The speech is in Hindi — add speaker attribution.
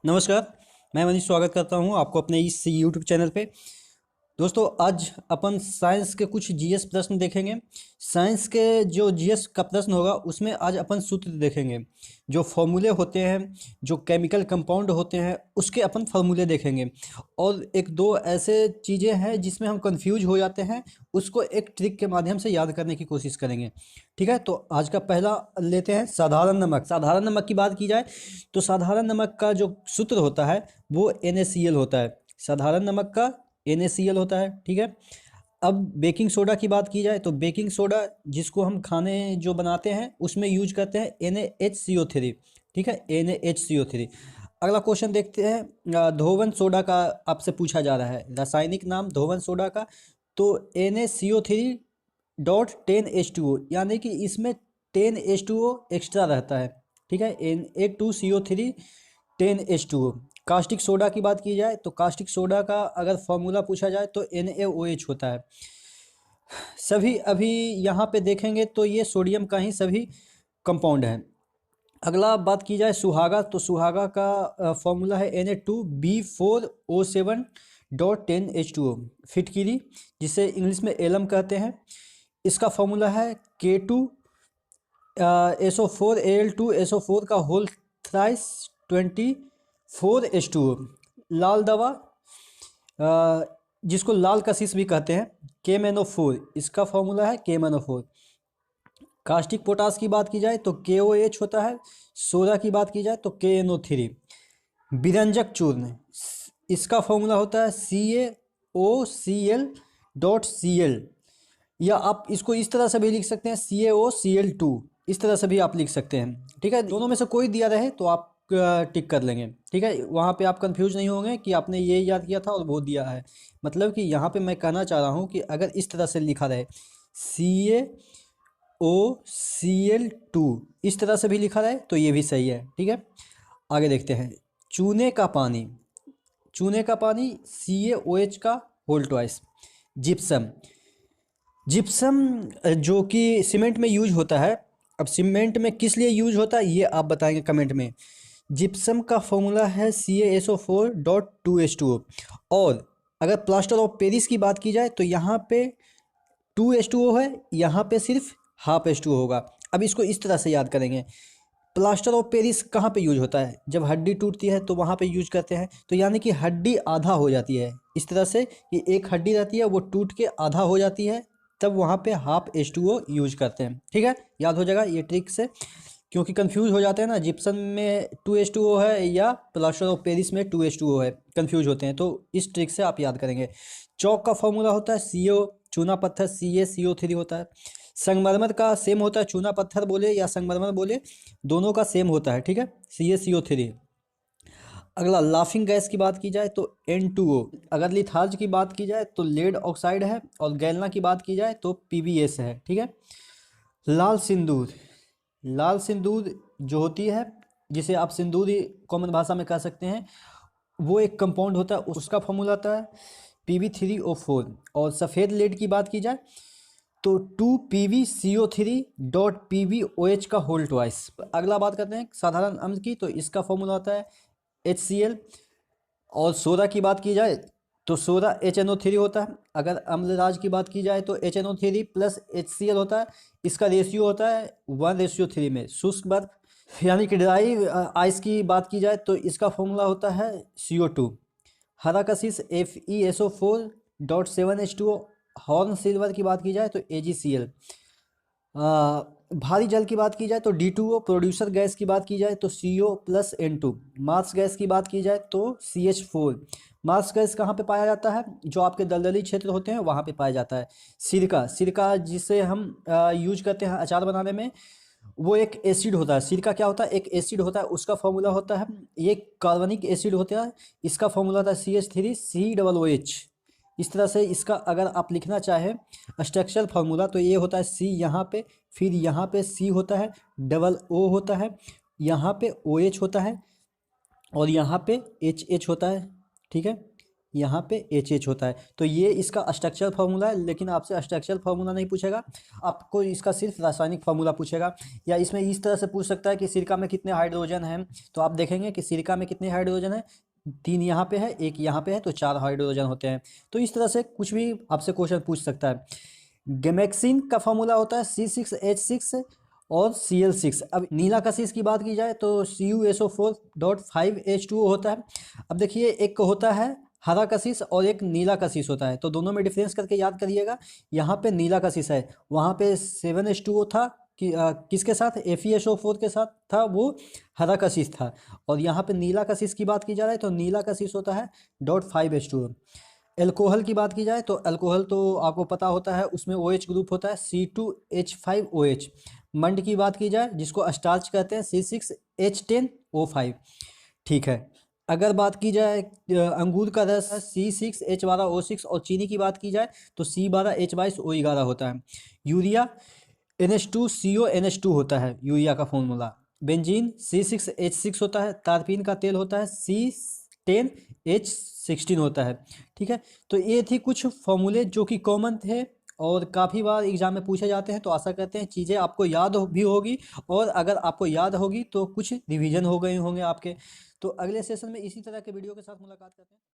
Speaker 1: नमस्कार। मैं मनीष स्वागत करता हूं आपको अपने इस यूट्यूब चैनल पे। दोस्तों, आज अपन साइंस के कुछ जीएस प्रश्न देखेंगे। साइंस के जो जीएस का प्रश्न होगा उसमें आज अपन सूत्र देखेंगे, जो फॉर्मूले होते हैं, जो केमिकल कंपाउंड होते हैं उसके अपन फॉर्मूले देखेंगे। और एक दो ऐसे चीज़ें हैं जिसमें हम कंफ्यूज हो जाते हैं, उसको एक ट्रिक के माध्यम से याद करने की कोशिश करेंगे। ठीक है, तो आज का पहला लेते हैं साधारण नमक। साधारण नमक की बात की जाए तो साधारण नमक का जो सूत्र होता है वो NaCl होता है। साधारण नमक का NaCl होता है। ठीक है, अब बेकिंग सोडा की बात की जाए तो बेकिंग सोडा जिसको हम खाने जो बनाते हैं उसमें यूज करते हैं NaHCO3। ठीक है, NaHCO3। अगला क्वेश्चन देखते हैं। धोवन सोडा का आपसे पूछा जा रहा है, रासायनिक नाम धोवन सोडा का। तो NaCO3 .10H2O, यानी कि इसमें 10H2O एक्स्ट्रा रहता है। ठीक है, Na2CO3 10H2O। कास्टिक सोडा की बात की जाए तो कास्टिक सोडा का अगर फॉर्मूला पूछा जाए तो NaOH होता है। सभी अभी यहाँ पे देखेंगे तो ये सोडियम का ही सभी कंपाउंड है। अगला बात की जाए सुहागा, तो सुहागा का फॉर्मूला है Na2B4O7.10H2O। फिटकिरी, जिसे इंग्लिश में एलम कहते हैं, इसका फॉर्मूला है K2SO4Al2SO4 का होल थ्राइस 24H2O। लाल दवा, जिसको लाल कशिश भी कहते हैं, KMnO4, इसका फॉर्मूला है KMnO4। कास्टिक पोटास की बात की जाए तो KOH होता है। सोडा की बात की जाए तो KNO3। विरंजक चूर्ण, इसका फॉर्मूला होता है CaOCl.Cl, या आप इसको इस तरह से भी लिख सकते हैं CaOCl2, इस तरह से भी आप लिख सकते हैं। ठीक है, दोनों में से कोई दिया रहे तो आप टिक कर लेंगे। ठीक है, वहाँ पे आप कंफ्यूज नहीं होंगे कि आपने ये याद किया था और वो दिया है। मतलब कि यहाँ पे मैं कहना चाह रहा हूँ कि अगर इस तरह से लिखा रहे CaOCl2, इस तरह से भी लिखा रहे तो ये भी सही है। ठीक है, आगे देखते हैं। चूने का पानी, चूने का पानी CaOH का होल ट्वाइस। जिप्सम, जिप्सम जो कि सीमेंट में यूज होता है। अब सीमेंट में किस लिए यूज होता है ये आप बताएंगे कमेंट में। जिप्सम का फॉर्मूला है CaSO4.2H2O। और अगर प्लास्टर ऑफ पेरिस की बात की जाए तो यहाँ पे 2H2O है, यहाँ पे सिर्फ हाफ H2O होगा। अब इसको इस तरह से याद करेंगे। प्लास्टर ऑफ पेरिस कहाँ पे यूज होता है? जब हड्डी टूटती है तो वहाँ पे यूज करते हैं। तो यानी कि हड्डी आधा हो जाती है, इस तरह से कि एक हड्डी रहती है वो टूट के आधा हो जाती है, तब वहाँ पे हाफ H2O यूज करते हैं। ठीक है, याद हो जाएगा ये ट्रिक से, क्योंकि कंफ्यूज हो जाते हैं ना, जिप्सम में 2H2O है या प्लास्टर ऑफ पेरिस में 2H2O है, कंफ्यूज होते हैं। तो इस ट्रिक से आप याद करेंगे। चौक का फॉर्मूला होता है CO, चूना पत्थर CaCO3 होता है। संगमरमर का सेम होता है, चूना पत्थर बोले या संगमरमर बोले, दोनों का सेम होता है। ठीक है, CaCO3। अगला लाफिंग गैस की बात की जाए तो N2O। अगर लिथार्ज की बात की जाए तो लेड ऑक्साइड है, और गैलना की बात की जाए तो PbS है। ठीक है, लाल सिंदूर, लाल सिंदूर जो होती है, जिसे आप सिंदूरी कॉमन भाषा में कह सकते हैं, वो एक कंपाउंड होता है, उसका फॉर्मूला आता है Pb3O4। और सफ़ेद लेड की बात की जाए तो 2PbCO3.PbOH का होल ट्वाइस। अगला बात करते हैं साधारण अम्ल की, तो इसका फॉर्मूला होता है HCl। और सोडा की बात की जाए तो सोडा HNO3 होता है। अगर अम्लराज की बात की जाए तो HNO3 प्लस HCl होता है। इसका रेशियो होता है 1:3 में। शुष्क बर्फ यानी कि ड्राई आइस की बात की जाए तो इसका फॉर्मूला होता है CO2। हरा कशिश FeSO4.7H2O। हॉर्न सिल्वर की बात की जाए तो AgCl। भारी जल की बात की जाए तो D2O। प्रोड्यूसर गैस की बात की जाए तो CO+N2। मार्स गैस की बात की जाए तो CH4। मार्स गैस कहाँ पे पाया जाता है? जो आपके दलदली क्षेत्र होते हैं वहाँ पे पाया जाता है। सिरका, सिरका जिसे हम यूज करते हैं अचार बनाने में, वो एक एसिड होता है। सिरका क्या होता है? एक एसिड होता है, उसका फॉर्मूला होता है, ये कार्बनिक एसिड होता है, इसका फॉर्मूला होता है CH3COOH। इस तरह से इसका अगर आप लिखना चाहें स्ट्रक्चरल फार्मूला तो ये होता है C यहाँ पे, फिर यहाँ पे C होता है, डबल O होता है, यहाँ पे OH होता है, और यहाँ पे HH होता है। ठीक है, यहाँ पे एच होता है। तो ये इसका स्ट्रक्चरल फार्मूला है, लेकिन आपसे स्ट्रक्चरल फार्मूला नहीं पूछेगा, आपको इसका सिर्फ रासायनिक फार्मूला पूछेगा। या इसमें इस तरह से पूछ सकता है कि सिरका में कितने हाइड्रोजन हैं, तो आप देखेंगे कि सिरका में कितने हाइड्रोजन है, 3 यहाँ पे है, 1 यहाँ पे है, तो 4 हाइड्रोजन होते हैं। तो इस तरह से कुछ भी आपसे क्वेश्चन पूछ सकता है। गेमेक्सिन का फॉर्मूला होता है C6H6 और Cl6। अब नीला कशिश की बात की जाए तो CuSO4.5H2O होता है। अब देखिए, एक होता है हरा कशिश और एक नीला कशिश होता है, तो दोनों में डिफरेंस करके याद करिएगा। यहाँ पे नीला कशिश है, वहाँ पे 7H2O था कि किसके साथ, FeSO4 के साथ था, वो हरा कशिश था। और यहाँ पे नीला कशिश की बात की जा रहा है तो नीला कशिश होता है .5H2O। एल्कोहल की बात की जाए तो एल्कोहल तो आपको पता होता है, उसमें OH ग्रुप होता है C2H5OH। मंड की बात की जाए, जिसको स्टार्च कहते हैं, C6H10O5। ठीक है। अगर बात की जाए अंगूर का रस, C6H12O6। और चीनी की बात की जाए तो C12H22O11 होता है। यूरिया NH2CONH2 होता है यूरिया का फॉर्मूला। बेंजीन C6H6 होता है। तारपीन का तेल होता है C10H16 होता है। ठीक है। तो ये थी कुछ फॉर्मूले जो कि कॉमन थे और काफ़ी बार एग्जाम में पूछे जाते हैं। तो आशा करते हैं चीज़ें आपको याद भी होगी, और अगर आपको याद होगी तो कुछ रिवीजन हो गए होंगे आपके। तो अगले सेशन में इसी तरह के वीडियो के साथ मुलाकात करते हैं।